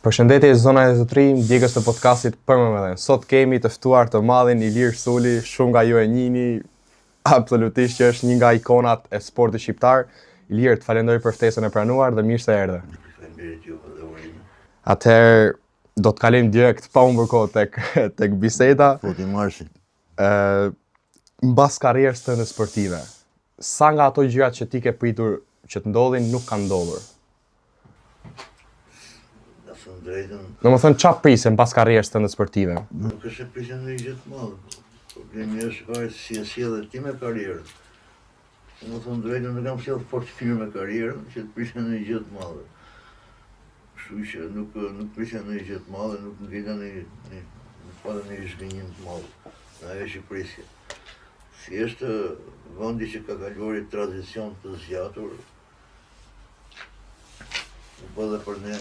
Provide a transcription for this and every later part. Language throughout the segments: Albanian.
Përshëndetje zona e zotrim, djegës të podcastit për më mëdhen. Sot kemi të ftuar të madhin Ilir Suli, shumë nga ju e njihni, absolutisht që është një nga ikonat e sportit shqiptar. Ilir, të falenderoj për ftesën e pranuar dhe mirë se erdhe. Atëherë do të kalojmë direkt pa humbur kohë tek biseda. Mbas karrierës tënde sportive, sa nga ato gjërat që ti ke pritur që të ndodhin nuk kanë ndodhur? Në më thënë, qa prisë mbas karrierës tënde sportive? Nuk është e prisë në gjë të madhe. Problemi është fare si e sjellë ti me karrierën. Në më thënë drejtën, nuk kam sjellë fort firë me karrierën që të prisë në gjë të madhe. Kështu që nuk prisë në gjë të madhe, nuk ngita nuk padë një zhgënjim të madhe. Në ajo që prisje. Si është vendi që ka kaluar i tranzicion të zgjatur, nuk po dhe për ne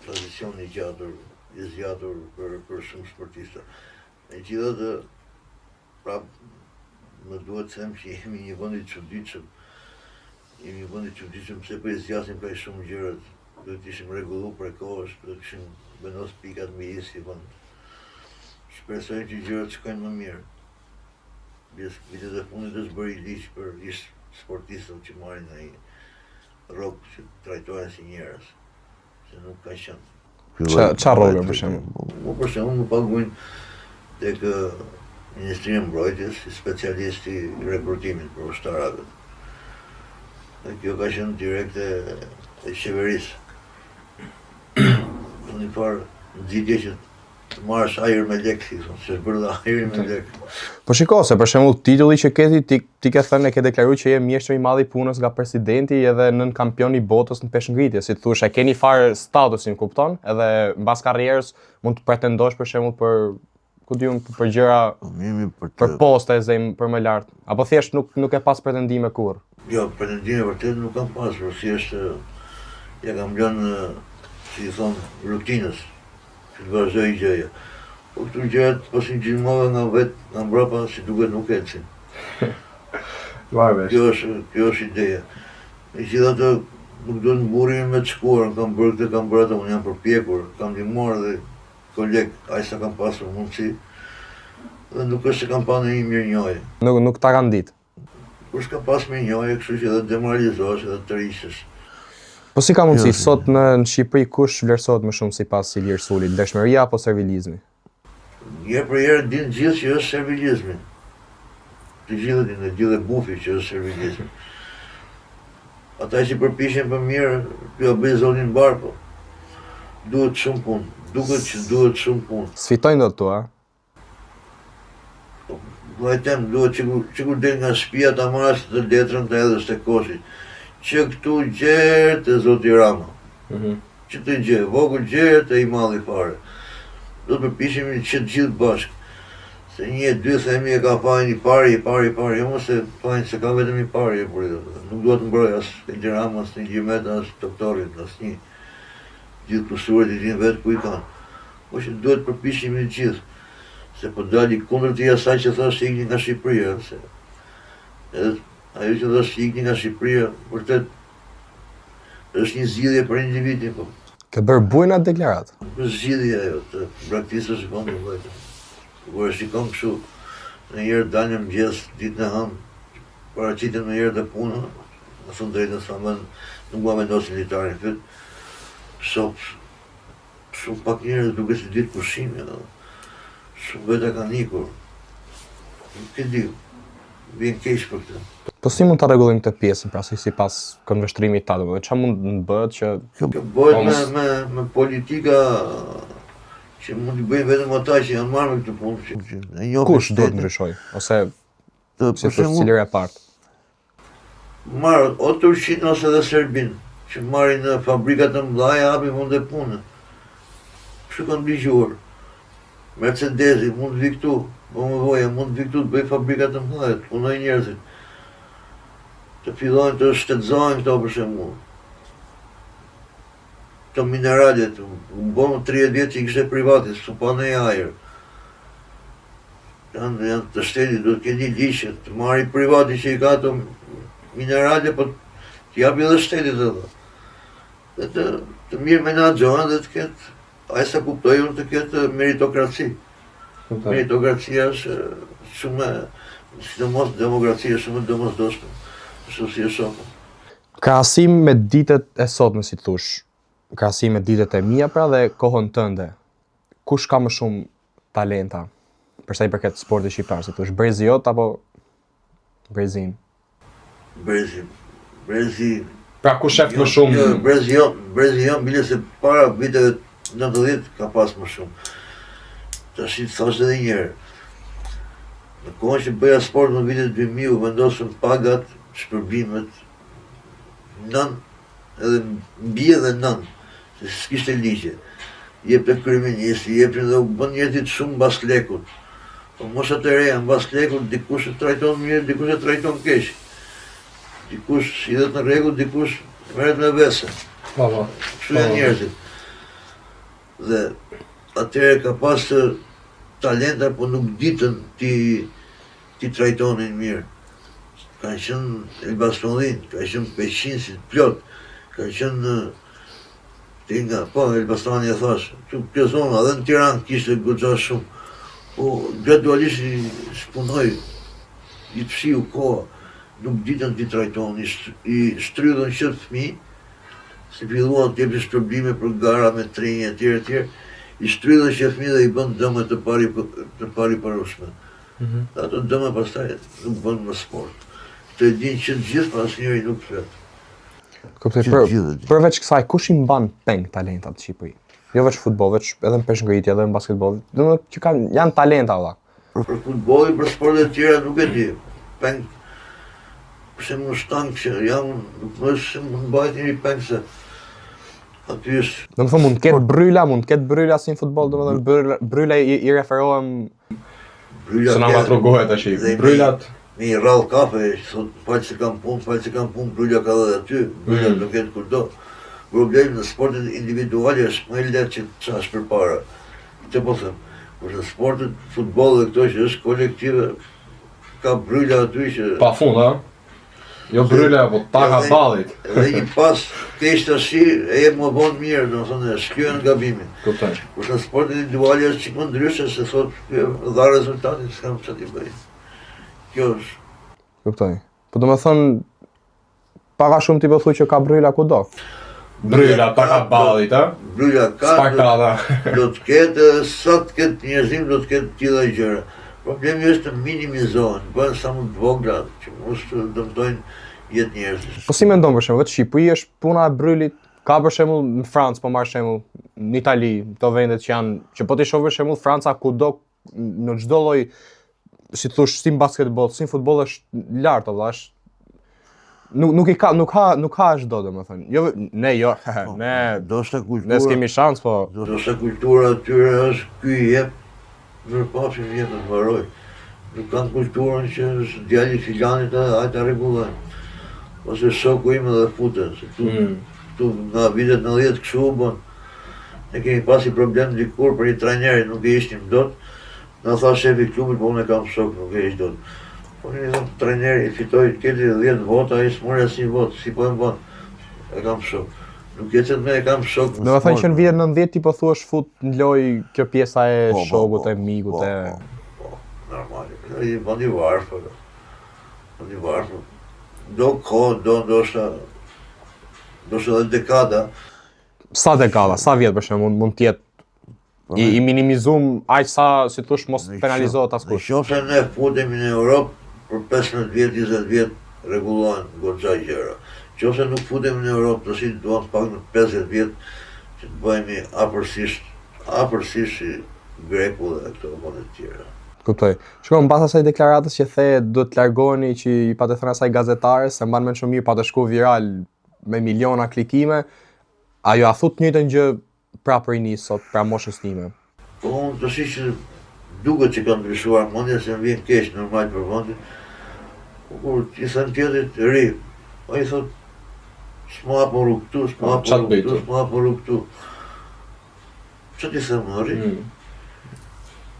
tranzicion i zgjatur për shumë sportista. Megjithatë, më duhet të them që jemi një vend i çuditshëm. Jemi një vend i çuditshëm pse po i zgjasim kaq shumë gjërat. Duhet të ishim rregullu prekosh, duhet të kishim vendos pikat me si vend. Shpresoj që gjërat shkojnë më mirë. Vitet e fundit është bërë i ligj për sportistët që marrin ai rrogë që trajtohen si njerëz. Se nuk ka qenë. Qa role për shembull? Për shembull më paguajnë tek Ministria e Mbrojtjes si specialist i rekrutimit për ushtarakët. Dhe kjo ka qenë direkt e qeverisë. Në një farë nxitje që të marrësh ajër me lek, si thonë, që është bërë dhe ajër me lek. Po shiko, se për shembull titulli që ke ti ke thënë ke deklaruar që je mjeshtër i madh i punës nga presidenti edhe nën kampion i botës në peshngritje, si thosh, e keni fare statusin, kupton? Edhe mbas karrierës mund të pretendosh për shembull për gjëra për poste për më lart, apo thjesht nuk e pas pretendime kurrë? Jo, pretendime vërtet nuk kam pasur, thjesht ja kam lënë, si thonë, rutinës. Që të vazhdoj gjëja. Po këtu gjërat pas një gjimove nga vetë, nga mbrapa, si duket nuk ecin. Kjo është ideja. Megjithatë, nuk do të mburrim me të shkuar, kam bërë këtë, kam bërë atë, unë jam përpjekur, kam ndihmuar dhe koleg, aq sa kam pasur mundësi. Dhe nuk është se kam pa në një mirënjohje. Nuk ta kanë ditë. Kur s'ka pas mirënjohje, kështu që edhe demoralizohesh edhe të rrishesh. Po si ka mundësi, sot në Shqipëri kush vlerësohet më shumë sipas Ilir Sulit, lëshmëria apo servilizmi? Herë për herë din gjithë që është servilizmi. Të gjithë dinë, gjithë bufi që është servilizmi. Ata që përpishen për mirë, kjo bëj zonin bar, po. Duhet shumë punë, duket që duhet shumë punë. Sfitojnë do të tu, a? Vajtem, duhet që kur del nga shtëpia ta marrësh të letrën të hedhësh te koshi. Që këtu gjerë të Zoti Rama. Që të gjerë, vogël gjerë të i malli fare. Do të përpishemi që të gjithë bashkë. Se një e dy themi e ka fajnë i pari, jo mos e fajnë se ka vetëm i pari. Nuk duhet të mbroj as Zoti Rama, as një gjimeta, as doktorit, as një. Gjithë kushtuarit i din vetë ku i kanë. Po që duhet përpishemi gjithë. Se po dali kundër të asaj që thash ikni nga Shqipëria. Ajo që dhe ikni nga Shqipëria, vërtet, është një zgjidhje për individin, po. Ke bërë bujnë atë deklaratë? Është zgjidhje ajo, të braktisësh vendin vetë. Kur e shikon kështu, në herë dalën mëngjes, ditën e hënë, paraqiten në herë të puna, në thënë drejtën sa më nuk ma vendosin litarin fyt. Shumë pak njerëz duke si ditë pushimi, shumë vete kanë ikur. Nuk e di. Vjen keq për këtë. Po si mund ta rregullojmë këtë pjesën, pra sipas këndvështrimit ta, domethënë çfarë mund të bëhet që kjo bëhet me politika që mund të bëjnë vetëm ata që janë marrë me këtë punë. Kush do të ndryshojë ose si thosh cilëria e parë? Marrë o turqin ose edhe serbin, që marrin në fabrikat të mëdha hapin mund të punë. Kështu kanë ligjuar. Mercedesi mund të vi këtu, BMW mund të vi këtu të bëjë fabrikat të mëdha, të punojnë njerëzit. Të fillojnë të shtetëzohen këto për shembull. Këto mineralet, u bën 30 vjet që i kishte privati, s'u pa në ajër. Janë të shtetit, do të keni ligj të marrë privati që i ka ato minerale, po t'i japi edhe shtetit edhe. dhe të mirë menaxhohen dhe të ketë, ai sa kuptoj unë, të ketë meritokraci. Meritokracia është shumë, sidomos demokracia është shumë e domosdoshme, ashtu si e shoh. Krahasim me ditët e sotme, si thosh, krahasim me ditët e mia pra dhe kohën tënde, kush ka më shumë talenta për sa i përket sportit shqiptar, si thosh, Brezi jot apo Brezin? Brezi. Pra kush shef më shumë? Jo, Brezi jam bile se para viteve 90 ka pas më shumë. Tash i thash edhe një herë. Në kohën që bëja sport në vitet 2000, vendosën pagat, shpërbimet, nën, edhe mbi edhe nën, se s'kishte ligje. Jep të kryeministi, jepin dhe u bën njerëzit shumë mbas lekut. Po moshat e reja mbas lekut, dikush e trajton mirë, dikush e trajton keq. Dikush i dhe në rregull, dikush merret me vese. Kështu janë njerëzit. Dhe atëherë ka pas talenta, po nuk ditën ti trajtonin mirë. Ka qenë Elbasanlin, ka qenë Peqinësit plot, ka qenë Tinga, po Elbasani e thash, kjo zona edhe në Tiranë kishte goxha shumë. Po gradualisht i shpunoj, i të fshiu koha, nuk ditën ti trajton, i shtrydhën qëtë fëmijë, si filluan të jepin shpërblime për gara me trinje etj. I shtrydhën qëtë fëmijë dhe i bën dëme të pariparueshme. Ato dëme pastaj nuk bën më sport. Të e din që të gjithë, pas njëri nuk flet. Kuptoj, përveç kësaj, kush i mban peng talentat në Shqipëri? Jo veç futboll, veç edhe në peshngritje, edhe në basketboll. Domethënë që janë talenta valla. Për futbollin, për sportet e tjera nuk e di. Peng, përse më shtangë që jam, nuk më është më mbajt njëri peng se aty është. Domethënë mund të ketë bryla si në futboll, domethënë bryla i referohem se na ma trogohet tash. Brylat me i rrall kafe, thot, falë se kam punë, bryla ka dhe aty, bryla nuk jetë kurdo. Problemi në sportet individuale është më i lehtë që të qash për para. Këtë po them, kur në sportet futboll dhe këto që është kolektive, ka bryla aty që... Pa fund, ha? Jo bryla, po taka ballit. Edhe një pas keq tashi, e jep më vonë mirë, do të thonë, shkyen gabimin. Kuptoj. Kur në sportet individuale është çik më ndryshe, se thot, dha rezultatin, s'kam çfarë t'i bëj. Kjo është. Kuptoj. Po domethënë para shumë ti po thuaj që ka bryla kudo. Bryla, taka ballit, ha? Bryla ka, Spartada. do të ketë, sa të ketë njerëzim, do të ketë tilla gjëra. Problemi është të minimizohen, bëhen sa më të vogla, që mos të dëmtojnë jetë njerëzit. Po si mendon për shembull, vetë Shqipëri është puna e brylit, ka për shembull në Francë, po marr shembull, në Itali, këto vendet që janë, që po ti shoh për shembull Franca kudo në çdo lloj, si thosh, si basketboll, si futboll është lart, valla, është nuk ka çdo, domethënë. Jo, ne ne s'kemi shans, po Ndoshta kultura atyre është ky i jep, mirëpafshim jetën mbaroj. Nuk kanë kulturën që është djali i filanit edhe hajta rregullojnë. Ose shoku im edhe futen, se tu nga vitet 90 kështu u bën. Ne kemi pasi problem dikur për një trajneri, nuk e ishtim dot. Na tha shefi i klubit, po unë kam shok, nuk e ish dot. Po një trajneri fitoi keti 10 vota, ai s'mori asnjë votë, si po e bën. E kam shok. Nuk ecet me e kam shok. domethënë që në vitet 90 ti po thuash fut në lojë kjo pjesa e shokut, e mikut, e normal. Ai bën i varfër. Bën i varfër. Do kohë, ndoshta edhe dekada. sa dekada, sa vjet për shembull mund të jetë i minimizum aq sa si thosh mos penalizohet askush. Nëse ne futemi në Europë për 15 vjet, 20 vjet rregullohen goxha gjëra. Nëse nuk futemi në Europë, do si duam pak në 50 vjet që të bëhemi afërsisht si Greku dhe këto vende të tjera. Kuptoj. Shkon mbas asaj deklaratës që the duhet të largoheni, që i patë thënë asaj gazetares, se mban mend shumë mirë, patë shku viral me miliona klikime. Ajo a thot njëjtën gjë pra për nis sot, pra moshës time. Po unë të shi që duket që kam ndryshuar mendja, se më vjen keq normal për vendin. Kur ti thën tjetrit ri, ai thot s'ma apo rrug këtu, s'ma apo rrug këtu. Që ti thëmë më ri?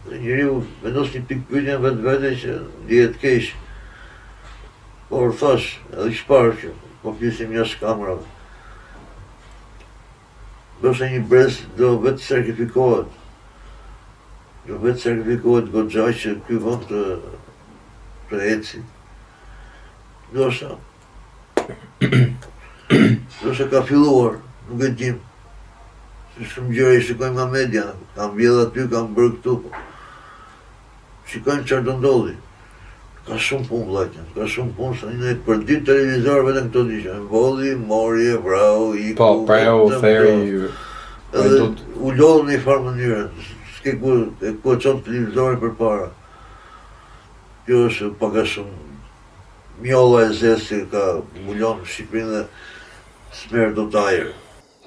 Dhe njeriu vendos një pikë pyetje vetë që ndihet keq. Por thash, edhe shparë që po flisim jashtë kamerave. ndoshta një brez do vetë sakrifikohet. Do vetë sakrifikohet goxha që ky vend të eci. Ndoshta ka filluar, nuk e dim. Shumë gjëra i shikojmë nga media, kam vjedh aty, kam bërë këtu. Shikojmë çfarë do ndodhi. Ka shumë punë vllajtë, ka shumë punë, sa një për ditë televizor vetëm këto dishën. Volli, mori, vrau, iku. Po, preu, theri. Edhe u lodhën në një farë mënyrë. S'ke ku e çon televizorin përpara. Kjo është pak a shumë mjolla e zezë që ka mbulon Shqipërinë dhe smerë do të ajër.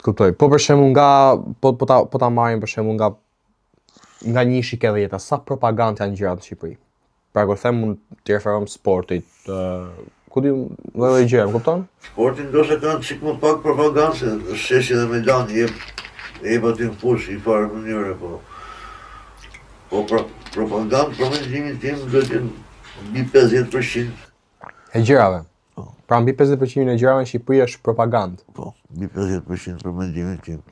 Kuptoj. Po për shembull po ta marrim për shembull nga një shik edhe jeta, sa propagandë janë gjërat në Shqipëri. Pra kur them mund të referohem sportit, ku di lloj gjëra, më kupton? Sporti ndoshta kanë çik më pak propagandë, se sheshi dhe Melani jep aty në fush i farë mënyre, po propagandë për mendimin tim do të jenë mbi 50%. E gjërave. Pra mbi 50% e gjërave në Shqipëri është propagandë. Po, mbi 50% për mendimin tim.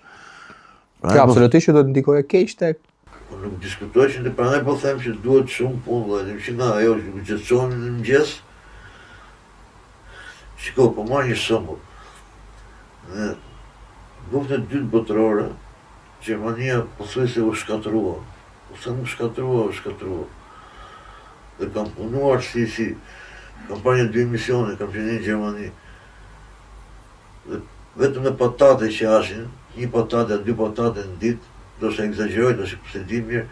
Kjo absolutisht do të ndikojë keq tek. Po nuk diskutoj që prandaj po them që duhet shumë punë, vëllai, që nga ajo që gjithçohemi në mëngjes. Shiko, po marr një shembull. Në luftën e dytë botërore, Gjermania pothuajse u shkatrua. Ose nuk shkatrua. Dhe kam punuar si kam parë një 2 misione, kam qenë në Gjermani. Dhe vetëm me patate që ashin, 1 patate, 2 patate në ditë, do të egzagjeroj, do të se di mirë,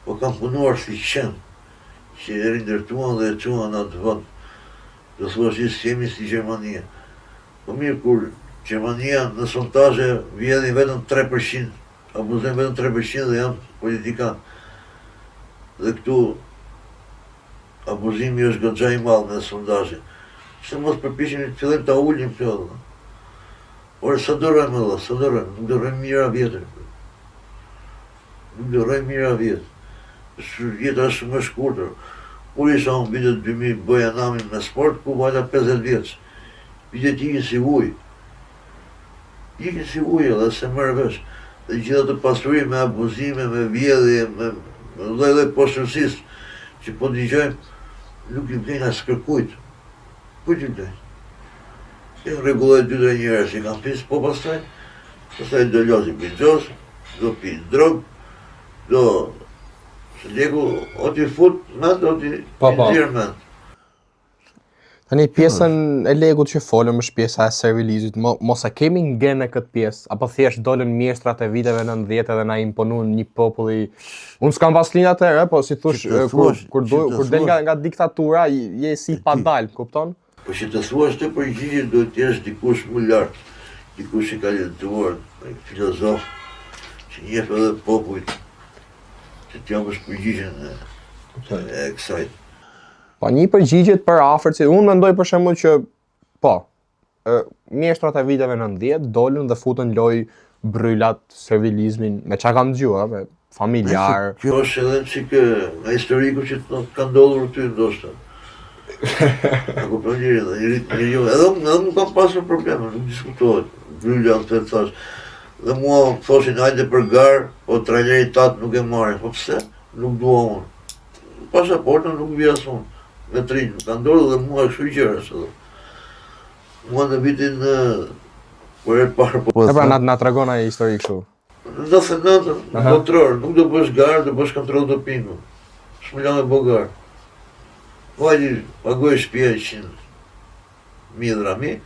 po kam punuar si qenë, që e rindërtuan dhe e quan atë vend. Do thua që jemi si Gjermania. Po mirë, kur Gjermania në sondazhe vjedhin vetëm 3%, abuzojnë vetëm 3% dhe janë politikanë. Dhe këtu abuzimi është goxha i madh në sondazhe. Se mos përpiqemi të fillim ta ulim këto. Por sa dorojmë, nuk dorojmë mira vjetër. Nuk dorojmë mira vjetë. Jeta është shumë e shkurtër. Kur isha unë vitet 2000 bëja namin me sport, ku vajta 50 vjeç. Vitet ikin si ujë. Ikin si ujë edhe se merr vesh. Dhe gjitha të pasuri me abuzime, me vjedhje, me lloj poshtërsisë që po dëgjojmë, nuk i vlen as kërkujt. Kujt i vlen? E rregulloj 2-3 njerëz që kanë pis, po pastaj do lozi bixhos, do pi drog, do leku o t'i fut mend, o t'i nxjerr mend. Tani pjesën e legut që folëm është pjesa e servilizit, mos e kemi ngjenë këtë pjesë, apo thjesht dolën mjeshtrat e viteve 90 dhe na imponuan një populli. Unë s'kam pas linjë atëherë, po si thosh kur del nga diktatura je si pa dal, kupton? Po që të thuash të përgjigje duhet të jesh dikush më lart, dikush që ka lexuar, një filozof që njeh edhe popujt, që të japësh përgjigjen e kësaj. Po një përgjigjet për afërt, si unë mendoj për shembull që po, mjeshtrat e viteve 90 dolën dhe futën loj brylat servilizmin, me çka kam dëgjuar, me familjar. Kjo është edhe çike nga historiku që ka ndodhur ty ndoshta. Ako për njëri, edhe unë kam pasur probleme, nuk diskutohet, brylla në të thash. Dhe mua thoshin hajde për garë, po trajneri tatë nuk e marrin, po pse? Nuk dua unë. Pasaportën nuk vija unë, me trinë, nuk ka ndodhur dhe mua kështu gjëra së dhe. Mua në vitin kur e parë po. E pra na tregon ai histori kështu. Në 99, kontrol, nuk do bësh garë, do bësh kontrol dopingu. S'më lanë bë garë. Vajti, pagoj shtëpia 100.000 drami,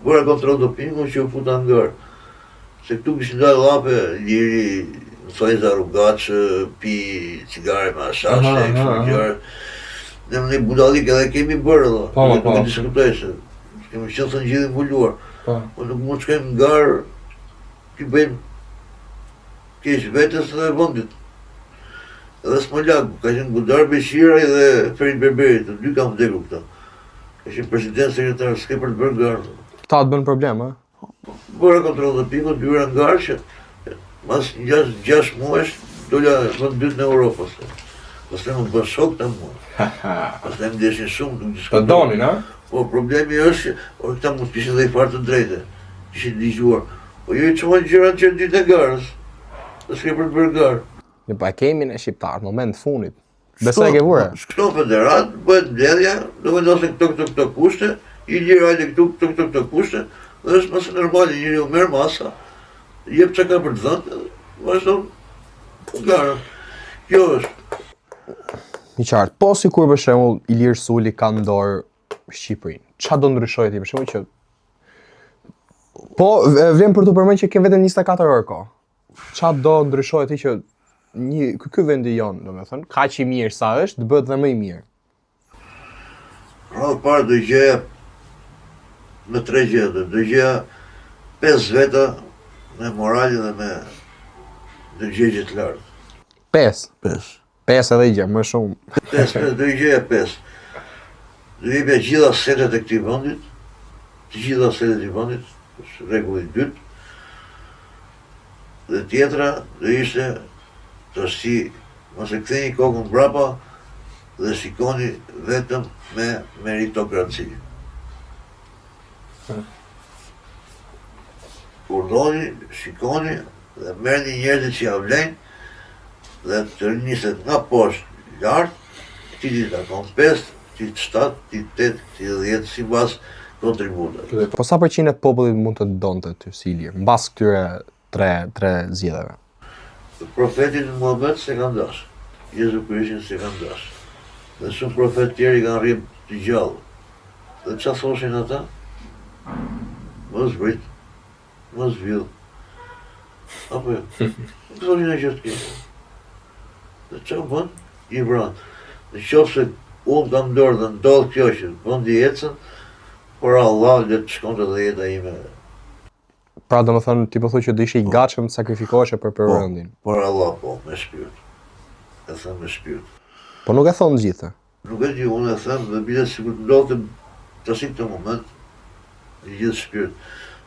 bëra kontrol dopingu që u futa në garë. Se këtu kishin dalë llape, liri, thojza rrugaqë, pi cigare me ashashe, kështu gjëra. Ne më një budallik edhe kemi bërë edhe, nuk e diskutoj se kemi qenë të gjithë mbuluar. Po nuk mund të shkojmë në garë, që bëjmë keq vetes dhe vendit. Edhe Smolak, ka qenë Budar Beqiraj dhe Ferit Berberi, të dy kam vdekur këta. Ka qenë president sekretar, s'ke për të bërë garë. Këta të bën problem, a? Bëra kontrol dhe pikot, byra në garë që mas 6 muesh dolla vend dytë në Europë. Pastaj më bën shok të mua. Pastaj më deshin shumë, nuk diskutoj. Të donin, a? Po problemi është që këta mund të kishin dhe i farë të drejte. Kishin dëgjuar. Po ju i çmojnë gjërat që ditë e garës. Dhe s'ke për të bërë garë. Jo, pa kemi në shqiptar, moment funit. Besoj e ke vure. Shkëto federat, bëhet mbledhja, do vendosen këto kushte, i lirë hajde këto kushte, dhe është mëse normali, njëri u merë masa, jep që ka për të dhënë, vazhdo garën. Kjo është. I qartë, po si kur për shembull Ilir Suli ka në dorë Shqipërinë, qa do ndryshoj ti për shembull që... Po, vlen për të përmend që ke vetëm 24 orë ko. Qa do ndryshoj ti që ky vendi jonë, domethënë, kaq i mirë sa është, të bëhet dhe më i mirë. Rrallë parë do gjeja me 3 gjete, do gjeja 5 veta me moralin dhe me dërgjegje të lartë. 5? 5. 5 edhe i gje, më shumë. 5, do i gjeja 5. Do i bja gjitha setet e këtij vendit, të gjitha setet e vendit, është rregulli i dytë. Dhe tjetra do ishte të si mëse ktheni kokën mbrapa dhe shikoni vetëm me meritokraci. Urdhoni, shikoni dhe merrni njerëzit që ja vlejnë dhe të niset nga poshtë lart, ti ditë akon 5, ti 7, ti 8, ti 10 sipas kontributave. Po sa përqind e popullit mund të donte ty si Ilir, mbas këtyre tre zgjedhjeve? Profetin Muhammed se kanë dash, Jezu Krishtin se kanë dash. Dhe shumë profet tjerë i kanë rrim të gjallë. Dhe qa thoshin ata? Mos vrit, mos vill. Apo jo? Nuk thoshin e gjithë kështë. Dhe qa bën? I vranë. Në qofë se unë kam dorë dhe ndodhë kjo që bën di ecën, por Allah dhe të shkonte dhe jeta ime. Pra do më thënë, ti po thuaj që do ishe i gatshëm të sakrifikohesh për përëndin. Por Allah po, me shpirt. E them me shpirt. Po nuk e thonë gjithë. Nuk e di, unë e them dhe bile sikur të ndodhte tash këtë moment, i gjithë shpirt.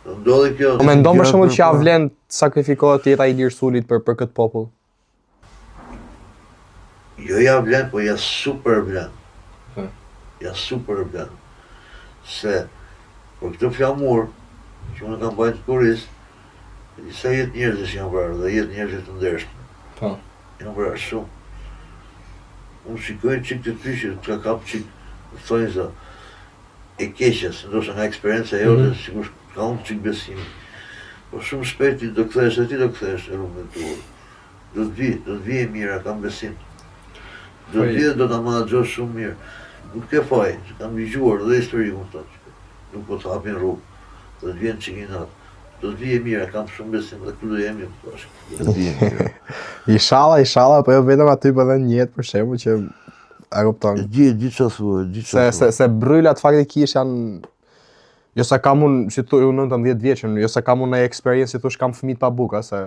Do ndodhi kjo. Po mendon për shembull që ja vlen të sakrifikohet jeta e Ilir Sulit për këtë popull? Jo ja vlen, po ja super vlen. Ja super vlen. Se për këtë flamur që unë kam bajtë kuris, sa jetë njerëzës janë vrarë dhe jetë njerëzës të ndershme. Po. Janë vrarë shumë. Unë shikojnë qik të ty që të ka kapë qik, të thonjë za, e keqës, ndoshta nga eksperienca jote, sikur ka unë qik besimi. Po shumë shpejt ti do kthehesh e ti do kthehesh në rrugën tuaj. Do të vi e mira, kam besim. Do të vi dhe do ta menaxhosh shumë mirë. Nuk ke faj, që kam dëgjuar dhe histori më thotë. Nuk po të hapin rrugë. Do të vjen çikinat. Do të vijë mirë, kam shumë besim dhe këtu do jemi tash. Do të vijë mirë. Inshallah, po jo vetëm aty po edhe në jetë për shembull që a kupton. Di çfarë thua, di çfarë. Se brylat faktikisht janë jo sa kam unë, si thuaj unë 19 vjeçën, jo sa kam unë ndonjë eksperiencë, si thosh kam fëmijë pa buka, se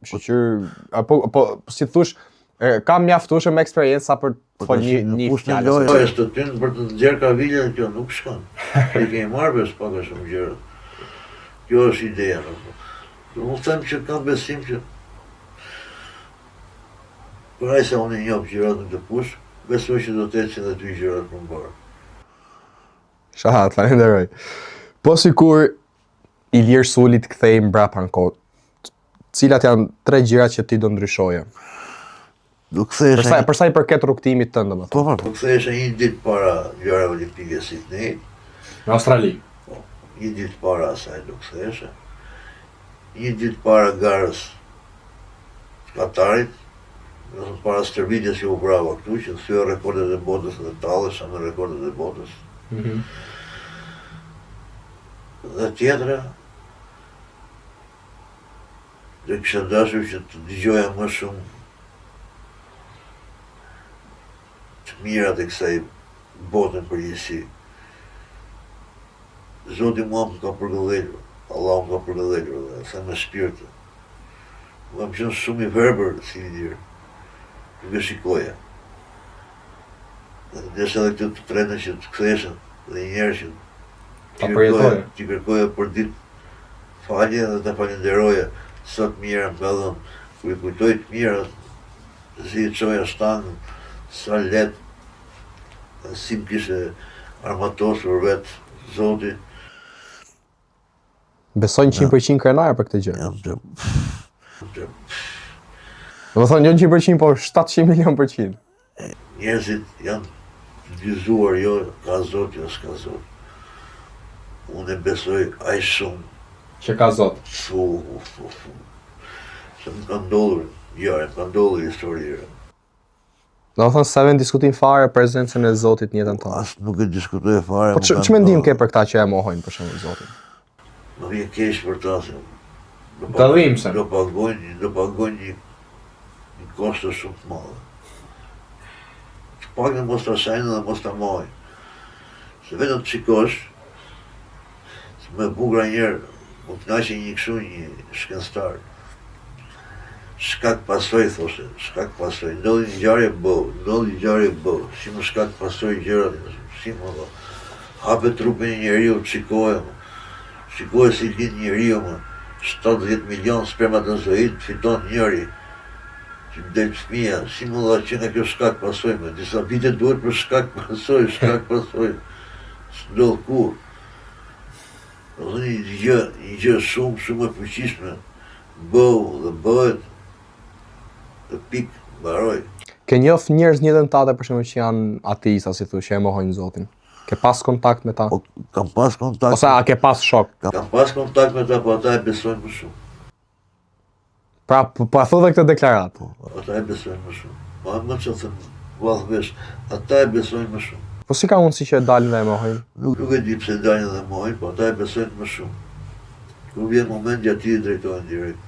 shoqër apo si thosh kam mjaftueshëm me eksperiencë sa për të folë një fjalë. Po është të tynë për të nxjerrë kavilën kjo nuk shkon. Ne kemi marrë vesh pak a shumë gjëra. Kjo është ideja. Unë them që kam besim që për ai se unë njoh gjërat në të push, besoj që do të ecin edhe dy gjërat më mbarë. Shahat, falenderoj. Po sikur Ilir Suli të kthej mbrapa në kohë, cilat janë 3 gjërat që ti do ndryshoje? Do kthehesh. Për sa i përket rrugtimit tënd, domethënë. Do kthehesh një ditë para Lojrave Olimpike si Sydney. Në Australi. Po, një ditë para asaj do kthehesh. Një ditë para garës Katarit, para stërvitjes që u brava këtu, që thyer rekordet e botës dhe tallesha me rekordet e botës. Dhe tjetra, dhe kisha dashur që të dëgjoja më shumë të mirat e kësaj botën përgjithësi. Zoti mua më ka përgëllelur, Allah më ka përgëllelur dhe sa me shpirtë. Më kam qenë shumë i verbër si Ilir, nuk e shikoja. Dhe desha edhe këtë të trene që të ktheshen dhe njerë që t'i kërkoja për ditë falje dhe t'a falenderoja sa të mira më ka dhënë. Kur i kujtoj të mira, si i çoja shtangën, sa letë, si më kishe armatosur vetë Zoti. Besojnë 100% krenar për këtë gjë. Jam të... Do të thonë jo 100%, po 700 milion %. Njerëzit janë të dyzuar, jo ka Zot, jo s'ka Zot. Unë e besoj aq shumë. Që ka Zot. Se më ka ndodhur, më ka ndodhur historira. Do të thonë s'e vën diskutim fare prezencën e Zotit në jetën tonë. As nuk e diskutoj fare. Po ç'mendim ke për këta që e mohojnë për shembull Zotin? Më vjen keq për ta se Dallimse. do pagojnë një kosto shumë të madhe. Të paktën mos ta shajnë dhe mos ta mohojnë. Se vetëm të shikosh, se më bukur njerë, më kënaqe një kështu një shkencëtar. Shkak pasoj, thoshe, shkak pasoj. Ndodhi një ngjarje bëu, si më shkak pasoj gjërat, si më do. Hapet trupin e njeriu, shikoj si lind njeriu, 70 milion spermatozoid fiton njëri. Që më del fëmija, si më dha që nga kjo shkak pasoj, me disa vite duhet për shkak pasoj. S'ndodh kur. Do të një gjë shumë e fuqishme, bëu dhe bëhet, dhe pik, mbaroj. Ke njoh njerëz në jetën tënde për shembull që janë ateista, si thush, që e mohojnë Zotin. Ke pas kontakt me ta? Po, kam pas kontakt. Ose a ke pas shok? Kam pas kontakt me ta, po ata e besojnë më shumë. Pra, po a thotë këtë deklaratë? Ata e besojnë më shumë. Më që thëmë, vallëvesh, ata e besojnë më shumë. Po si ka mundësi që dalin dhe e mohojnë? Nuk e di pse dalin dhe mohojnë, po ata e besojnë më shumë. Kur vjen momenti aty i drejtohen direkt.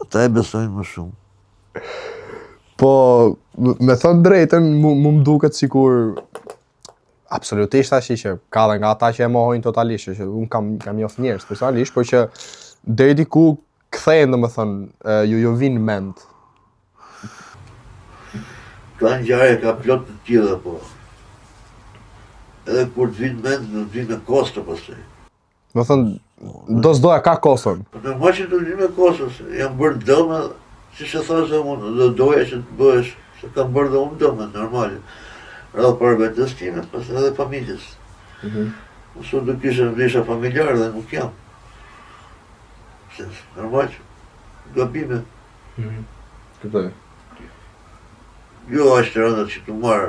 Ata e besojnë më shumë. Po, me thënë drejtën, mu më duket sikur absolutisht tash që ka dhe nga ata që e mohojnë totalisht, që unë kam njoft njerëz personalisht, por që deri diku kthehen, domethënë, ju vin mend. Ka ngjarje, ka plot të tilla, po. Edhe kur të vinë mend, do të vinë me kosto pastaj. Do thënë, do s'doja ka koston. Po normal që do të vinë me kosto, se jam bërë dëmë, siç e thashë unë, do doja që të bëhesh, se kam bërë dhe unë dëmë, normal. Rrallë për vetës time, pas edhe familjes. Mësë do kisha vlesha familjarë dhe nuk jam. Se normal që gabime. Këtoj. Jo ashtë të rëndat që të marë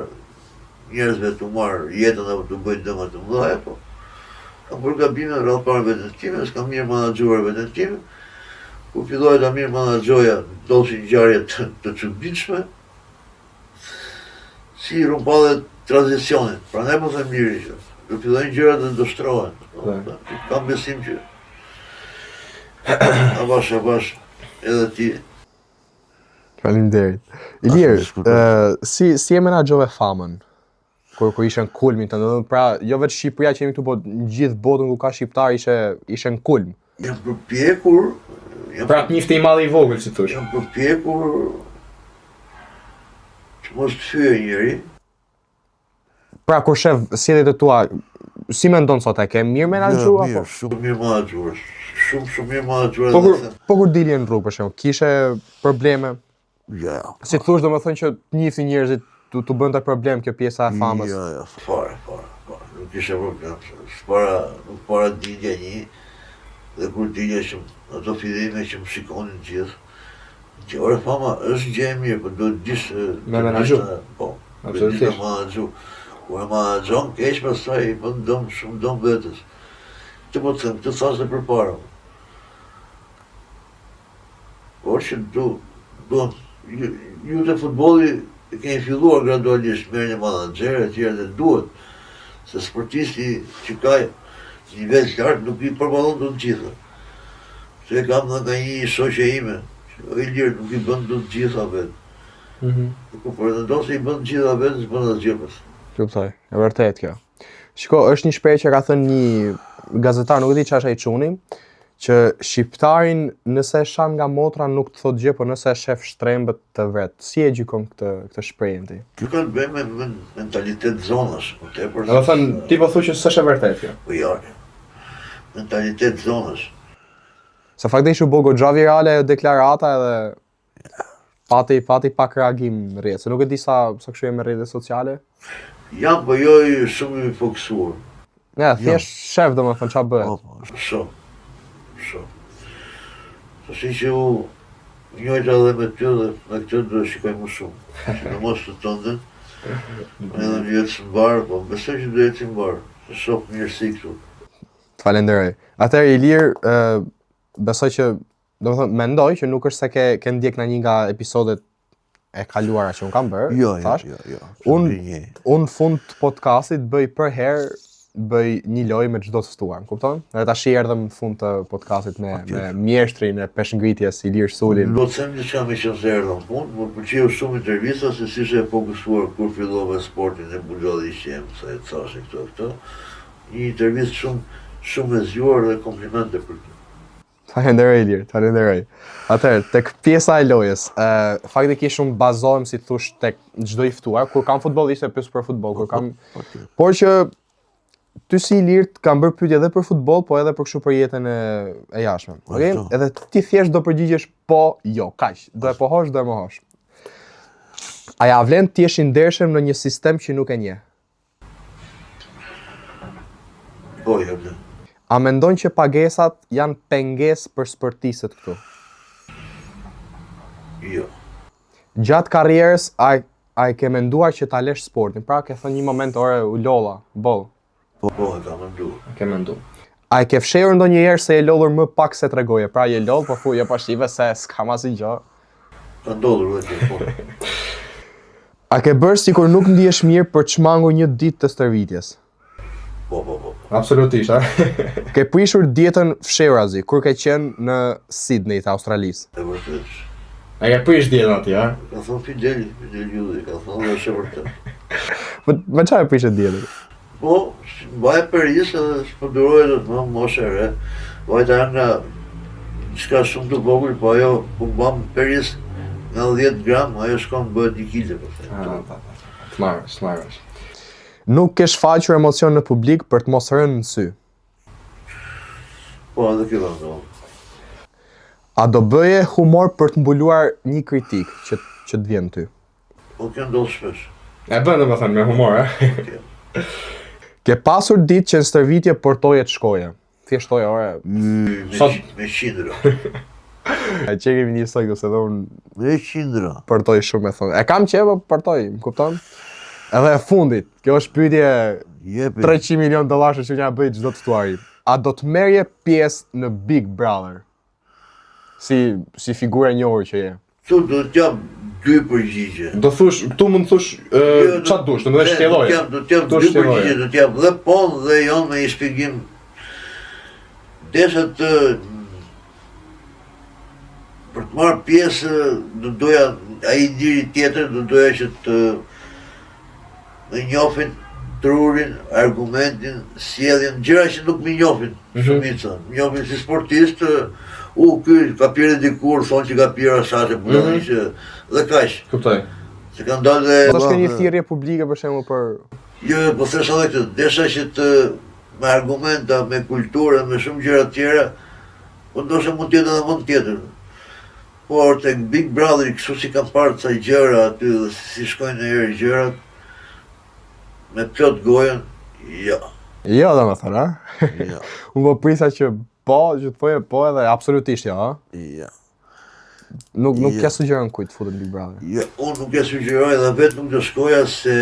njerëzve të marë jetën apo të bëjnë dëma të mëdhaja, po kam bërë gabime rrallë për vetën time, s'kam mirë managjuar vetën time. Kur filloj ta mirë managjoja, ndodhin ngjarje të çuditshme. Si rumpallet tranzicionit, pra ne po them mirë që do fillojnë gjërat të ndështrohen. Kam besim që avash edhe ti. Faleminderit. Ilir, si e menaxhove famën? Kur ishe në kulmin të ndodhur, pra jo vetëm Shqipëria që jemi këtu, po në gjithë botën ku ka shqiptar ishe në kulm. Jam përpjekur. Pra të njifte i madh i vogël, si thosh. Jam përpjekur që mos të fyej njëri. Pra kur shef sjelljet e tua, si mendon sot, e ke mirë menaxhuar apo? Shumë mirë menaxhuar. Shumë mirë menaxhuar. Po kur dilje në rrugë për shembull, kishe probleme? Ja. Si thosh, domethënë që të njihni njerëzit tu bënte problem kjo pjesa e famës. Ja, fare. Nuk kishe problem. Nuk para dilja një, dhe kur dilja që ato fillime që më shikonin gjithë, që ore fama është gjë e mirë, po do të dish me menaxhu. Po, absolutisht. Me menaxhu. Kur e menaxhon keq, pastaj i bën dëm, shumë dëm vetes. Të po të them, të thash dhe përpara. Por që ju të futbolli e keni filluar gradualisht, merrni menaxher e tjerë dhe duhet, se sportisti që ka nivel lart nuk i përballon të gjitha. Se kam nga një shoqe ime, që i lirë nuk i bën të gjitha vetë. Ku pretendon se i bën të gjitha vetë, s'bën asgjë pas. Kuptoj, e vërtet kjo. Shiko, është një shprehje që ka thënë një gazetar, nuk e di çfarë ai çuni, që shqiptarin nëse e shan nga motra nuk të thot gjë, por nëse e shef shtrembët të vet. Si e gjykon këtë shprehje ti? Kjo ka të bëjë me mentalitet zonash, po tepër. Do të thënë, ti po thuaj që s'është e vërtetë kjo. Po jo. Mentalitet zonash. Se faktikisht u bë goxha virale deklarata edhe pati pak reagim në rrjet. Se nuk e di sa kështu me rrjetet sociale. Jam, po jo shumë i fokusuar. Ja, thjesht shef domethënë ç'a bëhet. Shumë. Tashi që u njëjta edhe me ty dhe me këtë do shikoj më shumë. Sidomos të tëndën, edhe një jetë së mbarë, po besoj që do jetë së mbarë, se shoh mirësi këtu. Falenderoj. Atëherë Ilir, besoj që domethënë mendoj që nuk është se ke ndjek në një nga episodet e kaluara që unë kam bërë, Jo. Unë fund të podcastit bëj një lojë me çdo të ftuar, kupton? Edhe tash erdhëm në fund të podcastit me mjeshtrin e peshngritjes Ilir Sulin. Do të them diçka me që se erdhëm punë, më pëlqeu shumë intervista se si ishte e fokusuar kur fillova sportin e buxhalli qem, sa e thashë këto. Një intervistë shumë e zgjuar dhe komplimente për të. Falenderoj Ilir, falenderoj. Atëherë, tek pjesa e lojës, faktikisht unë bazohem si thosh tek çdo i ftuar, kur kam futbolliste pyes për futboll, kur kam por që ty si Ilir kam bërë pyetje edhe për futboll, po edhe për kështu për jetën e jashtme. Okej? Edhe ti thjesht do përgjigjesh po, jo, kaq. Do e pohosh, do e mohosh. A ja vlen të jesh i ndershëm në një sistem që nuk e njeh? Po, ja vlen. A mendon që pagesat janë pengesë për sportistët këtu? Jo. Gjatë karrierës, a e ke menduar që ta lesh sportin? Pra, ke thënë një moment, ore, u lolla, boll. Po, e kam menduar. Ke menduar. A e ke fshehur ndonjëherë se je lodhur më pak se tregoje? Pra, je lodh, po jo pashive se s'kam asnjë gjë. Ka ndodhur vetë, po. A ke bërë sikur nuk ndihesh mirë për të shmangur një ditë të stërvitjes? Po. Absolutisht, a? Ke prishur dietën fshehurazi kur ke qenë në Sydney të Australisë? E vërtet. A ke prish dietën aty, a? Ka thonë Fidel Judi, ka thonë dhe është e vërtet. Me çfarë prishet dietën? Po, mbaj perisë edhe shpëndurohet dhe të më moshe e re. Vajta nga qka shumë të vogël, po ajo ku mbam perisë nga 10 gram, ajo shkon bëhet 1 kile. Të marrësh. Nuk ke shfaqur emocion në publik për të mos rënë në sy. Po, edhe kjo ndodh. A do bëje humor për të mbuluar një kritik që të vjen ty? Po, kjo ndodh shpesh. E bën domethënë me humor, a? Ke pasur ditë që në stërvitje portoje të shkoje? Thjeshtoj ore. Me qindra. E që kemi një sojtë, se dhe unë Me qindra. portoj shumë e thonë. E kam që po portoj, më kupton? Edhe e fundit, kjo është pyetje Jepi. $300 milion që nja bëjt çdo të ftuari. A do të merrje pjesë në Big Brother? Si figurë e njohur që je. Tu do t'jam 2 përgjigje. Do thush, tu mund thosh çfarë dush, domethënë shkelloje. Do t'jam 2 përgjigje, do t'jam dhe po dhe jo me një shpjegim. Desha të për të marrë pjesë, do doja ai diri tjetër, do doja që të me njofin trurin, argumentin, sjelljen, gjëra që nuk më njofin shumica. Më njofin si sportist, ky ka pirë dikur, thonë që ka pirë asaj, bullani që dhe kaq. Kuptoj. Se kanë dalë dhe... Do shkë një thirrje publike për shembull për... Jo, po thesha edhe këtë, desha që të me argumenta, me kulturë, me shumë gjëra tjera, po ndoshta mund tjetë edhe mund tjetër. Por tek Big Brother, kështu si kam parë ca gjëra aty dhe si shkojnë në herë gjërat, me plot gojen, jo. Jo, domethënë, a? Jo. Unë po prisa që po, që të thoje po edhe absolutisht jo, a? Jo. Nuk ke sugjeron kujt futet në Big Brother. Jo, unë nuk e sugjeroj dhe vetë nuk do shkoja se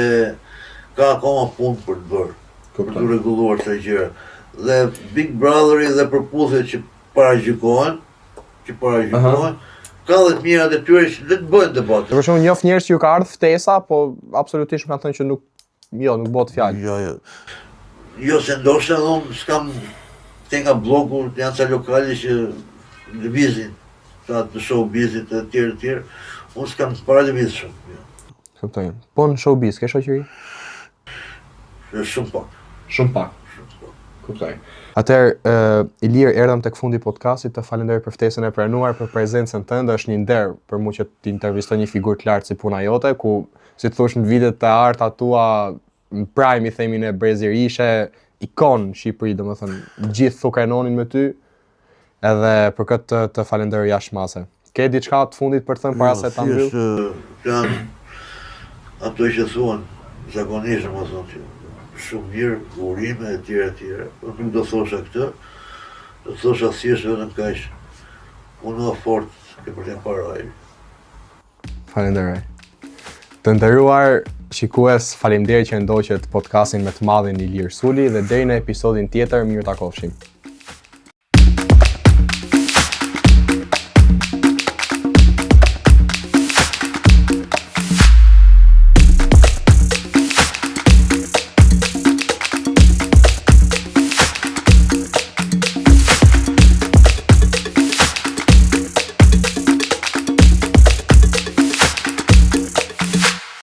ka akoma punë për të bërë, për të rregulluar këto gjëra. Dhe Big Brotheri dhe përputhjet që paragjykohen, ka dhe të mirat e tyre që le të bëjnë debate. Për shembull, njoh njerëz që ju ka ardhur ftesa, po absolutisht më kanë thënë që nuk bëhet fjalë. Jo, se ndoshta unë s'kam te nga bloku, janë ca lokale që lëvizin, të showbizit e tjerë, unë s'kam para lëviz shumë. Kuptoj. Po në showbiz, ke shoqëri? Shumë pak. Shumë pak. Kuptoj. Atëherë, Ilir, erdhëm tek fundi podcastit, të falenderoj për ftesën e pranuar, për prezencën tënde, është një nder për mua që të intervistoj një figurë të lartë si puna jote, ku si të thosh në vitet e arta tua, në prime i themi në Brezir, ishe ikon në Shqipëri, domethënë gjithë thukanonin me ty, edhe për këtë të falenderoj jashtëmase. Ke diçka të fundit për të thënë para se ta mbyll? Janë ato që thuan zakonisht, më thonë që shumë mirë, urime e tjera, por nuk do thosha këtë, do thosha thjesht vetëm kaq, puno fort ke për të parë. Falenderoj. Të nderuar shikues, faleminderit që ndoqët podcastin me të madhin Ilir Suli dhe deri në episodin tjetër, mirë takofshim.